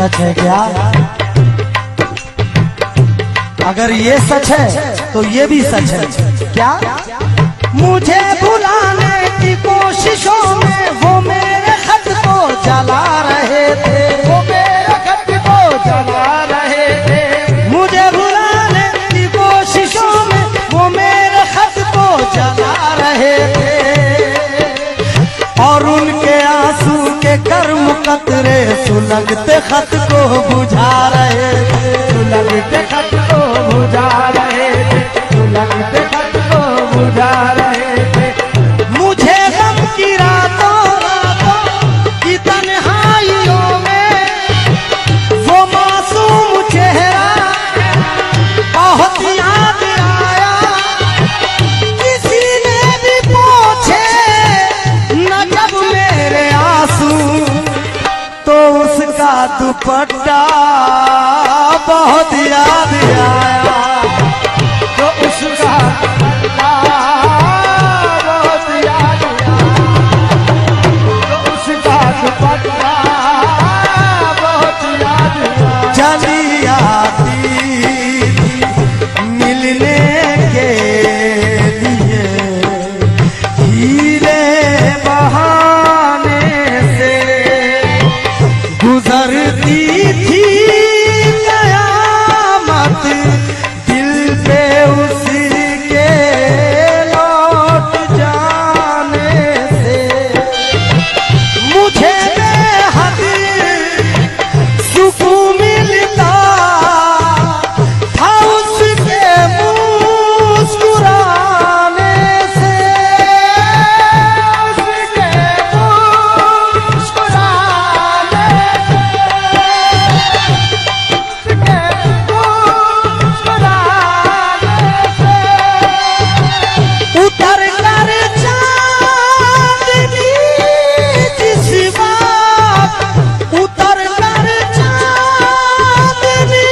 सच है क्या? अगर ये सच है तो ये भी सच है क्या? मुझे भुलाने की कोशिशों में वो मेरे खत को जला रहे थे, वो मेरे खत को जला रहे थे। मुझे भुलाने की कोशिशों में वो मेरे खत को जला रहे थे, और उनके आंसू के गर्म कतरे सुलगते खत को बुझा रहे थे, सुलगते खत को बुझा रहे थे, सुलगते खत को बुझा रहे थे। मुझे गम की रातों की तन्हाइयों में वो मासूम चेहरा बहुत याद आया, किसी ने भी पूछे न जब मेरे आंसू, तो उसका दुपट्टा बहुत याद आया, तो उसका बहुत याद आया, तो उसका दुपट्टा बहुत याद आया। चली आती थी मिलने के लिए हीरे बहाने से, गुजरती थी कयामत दिल पे उसके लौट जाने से। मुझे बेहद सुकून मिलता था उसके मुस्कुराने से, उसके मुस्कुराने से, उसके मुस्कुराने से। उतर कर चांदनी जिस बात, उतर कर चांदनी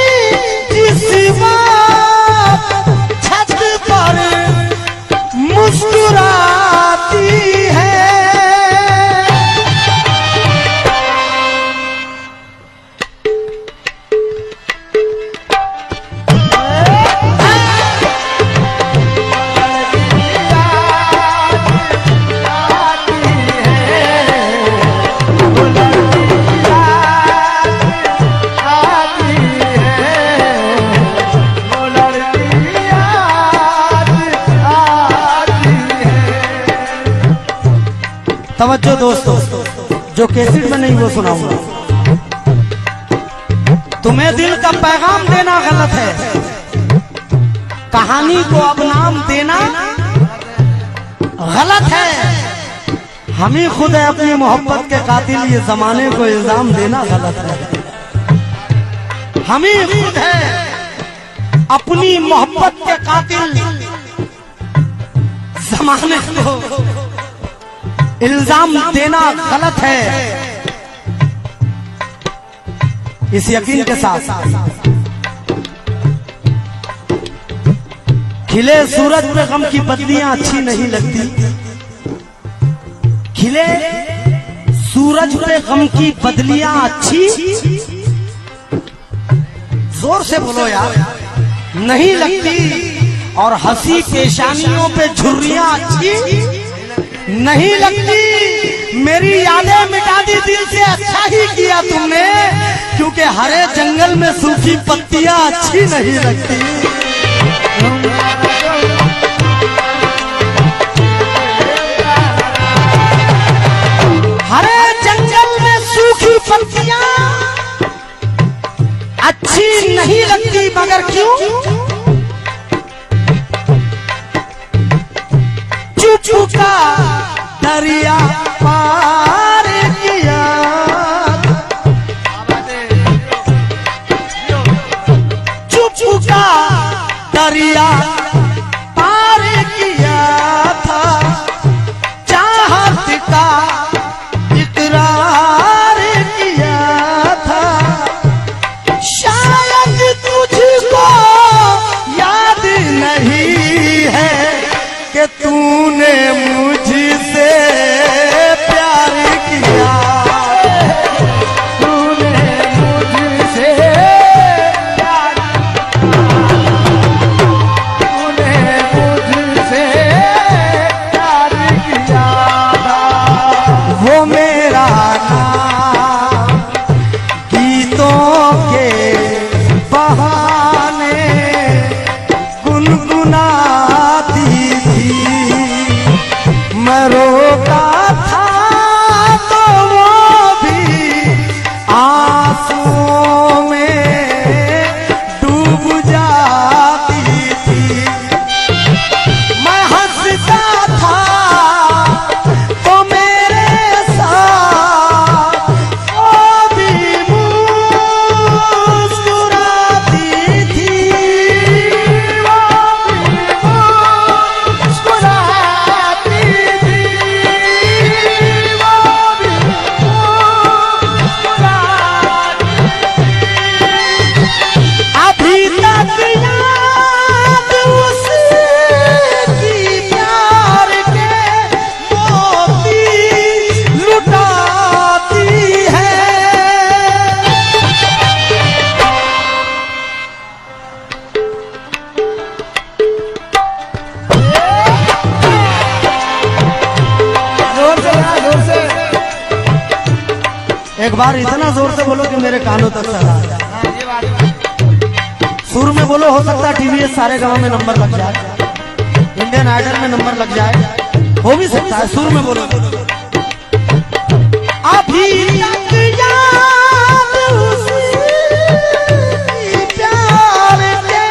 जिस बात छत पर मुस्कुराती है, तवज्जो दोस्तों, जो कैसेट में नहीं वो सुनाऊंगा। तुम्हें दिल का पैगाम देना गलत है, कहानी को अब नाम देना गलत है। हम ही खुद है अपनी मोहब्बत के कातिल, ये जमाने को इल्जाम देना गलत है। हम ही खुद है अपनी मोहब्बत के कातिल, जमाने को इल्जाम देना गलत है। इस यकीन के साथ खिले सूरज पे गम की बदलियां अच्छी नहीं लगती, खिले सूरज पे गम की बदलियां अच्छी, जोर से बोलो यार, नहीं लगती। और हंसी पेशानियों पे झुर्रियां अच्छी नहीं लगती। मेरी यादें मिटा दी दिल से, अच्छा ही किया तुमने, क्योंकि हरे जंगल में सूखी पत्तियां अच्छी नहीं लगती। हरे जंगल में सूखी पत्तियां अच्छी नहीं लगती, मगर क्यों? चुपका दरिया पार किया, चुपका दरिया पार किया था, चाहत का इकरार किया था। शायद तुझको याद नहीं है कि तूने मुझसे प्यार एक बार इतना जोर से बोलो कि मेरे कानों तक सदा आ जाए। हाँ, ये बात सुर में बोलो, हो सकता है टीवीएस सारे गांव में नंबर लग जाए, इंडियन आइडल में नंबर लग जाए, हो भी सकता है। सुर में बोलो। अभी तक याद उसी प्यार के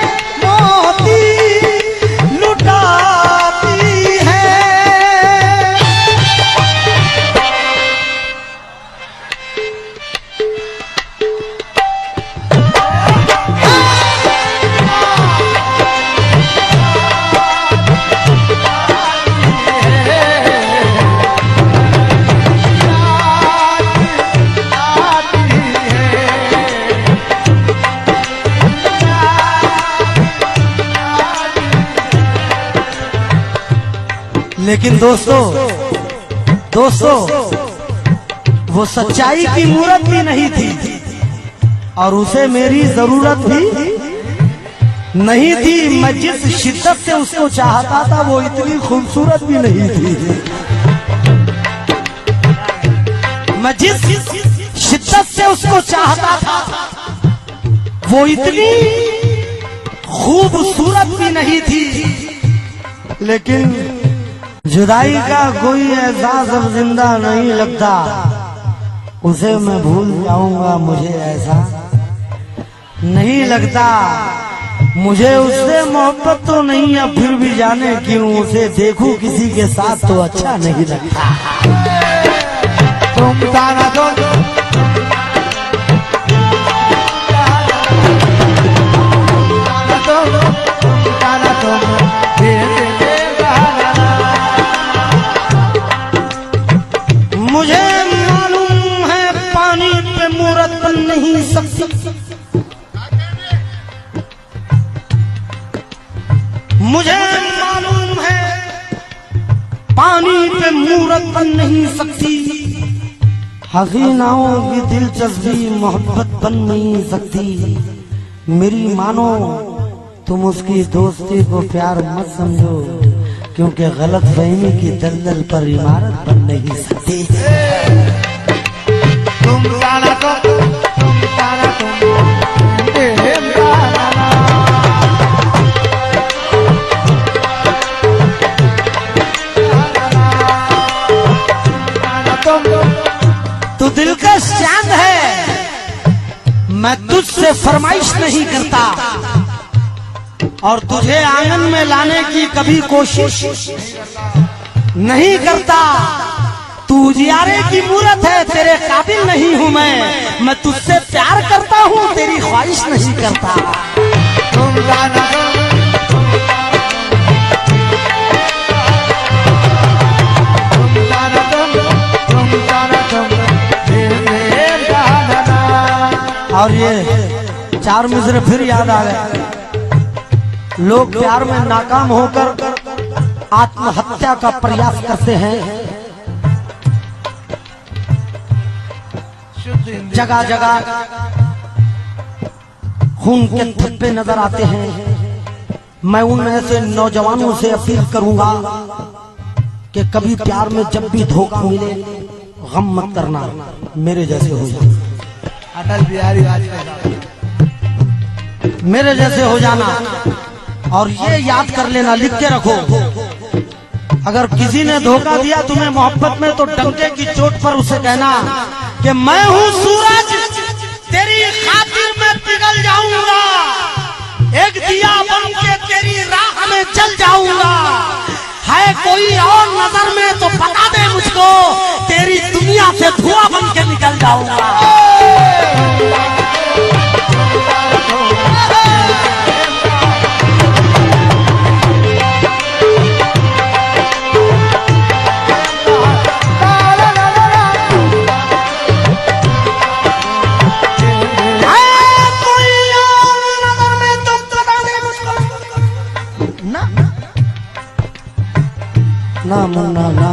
मोती लुटाती है। लेकिन दोस्तों वो सच्चाई की मूरत भी नहीं थी और उसे मेरी जरूरत भी नहीं थी। मैं जिस शिद्दत से उसको चाहता था वो इतनी खूबसूरत भी नहीं थी। मैं जिस शिद्दत से उसको चाहता था वो इतनी खूबसूरत भी नहीं थी। लेकिन जुदाई का कोई एहसास अब जिंदा नहीं लगता, उसे मैं भूल जाऊंगा मुझे ऐसा नहीं लगता। मुझे उससे मोहब्बत तो नहीं है, फिर भी जाने क्यों उसे देखूं किसी के साथ तो अच्छा नहीं लगता। तुम ताना दो मुझे मालूम है पानी पे मूरत बन नहीं सकती। मुझे मालूम है पानी पे मूरत बन नहीं सकती। हसीनाओं की दिलचस्पी मोहब्बत बन नहीं सकती। मेरी मानो तुम उसकी दोस्ती को प्यार मत समझो, क्योंकि गलत फहमी की दलदल पर इमारत बन नहीं सकती। तुम ताना दो तू दिलकश चांद है, मैं तुझसे फरमाइश नहीं करता और तुझे आंगन में लाने की कभी कोशिश नहीं करता। तू उजियारे की मूरत है, तेरे काबिल नहीं हूँ मैं तुझसे प्यार करता हूँ, तेरी ख्वाहिश नहीं करता। तुम ताना दो और ये चार मिसरे फिर याद आ गए। लोग प्यार में नाकाम होकर आत्महत्या का प्रयास करते हैं। जगह जगह खून के थप्पे नजर आते हैं। मैं उन ऐसे नौजवानों से अपील करूंगा कि कभी प्यार में जब भी धोखा मिले गम मत करना, मेरे जैसे हो जाना। अटल बिहारी वाजपेयी मेरे जैसे हो जाना। और ये याद कर लेना, लिख के रखो, अगर किसी ने धोखा दिया तुम्हें मोहब्बत में तो डंके की चोट पर उसे कहना कि मैं हूँ सूरज, तेरी खातिर में पिघल जाऊंगा, एक दिया बन के तेरी राह में जल जाऊंगा। है कोई और नजर में तो बता दे मुझको, तेरी दुनिया से धुआं बन के निकल जाऊंगा। ना मुन्ना ना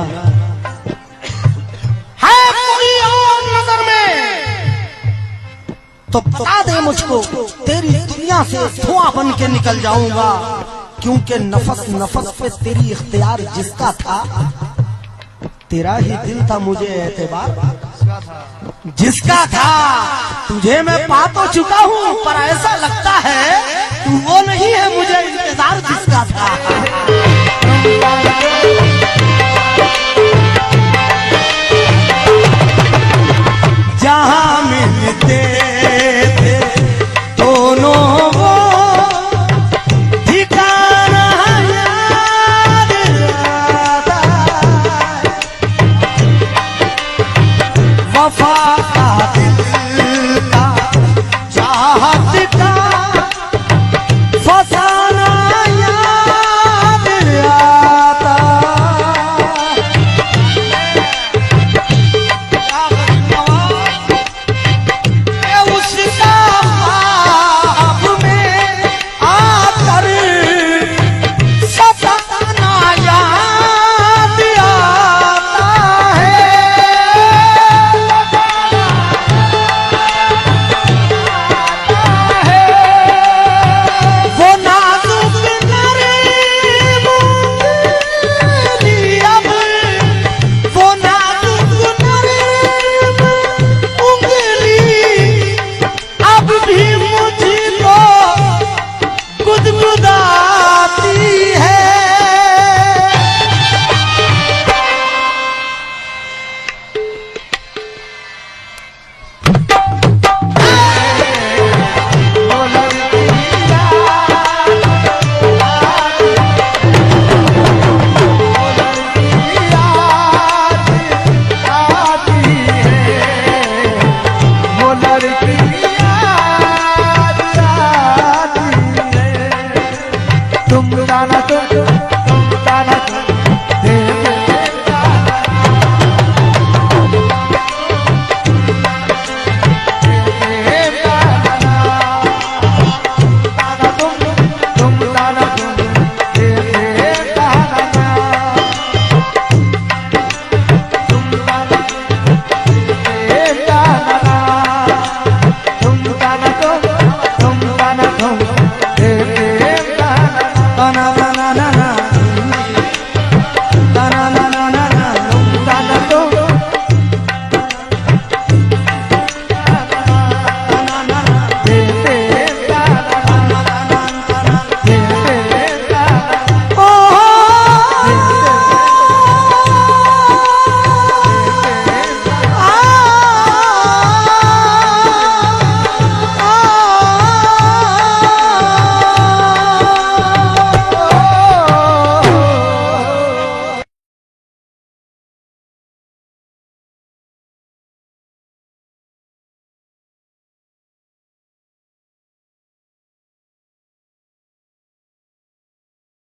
है कोई और नजर में तो बता दे मुझको, तेरी दुनिया से धुआं बन के निकल जाऊंगा। क्योंकि नफस नफस पे तेरी इख्तियार जिसका था, तेरा ही दिल था मुझे एतबार जिसका था तुझे मैं पा तो चुका हूँ, पर ऐसा लगता है तू वो नहीं है मुझे इंतजार जिसका था। जहाँ मिलते थे दोनों वो ठिकाना याद आता, वफा का दिल का चाहत का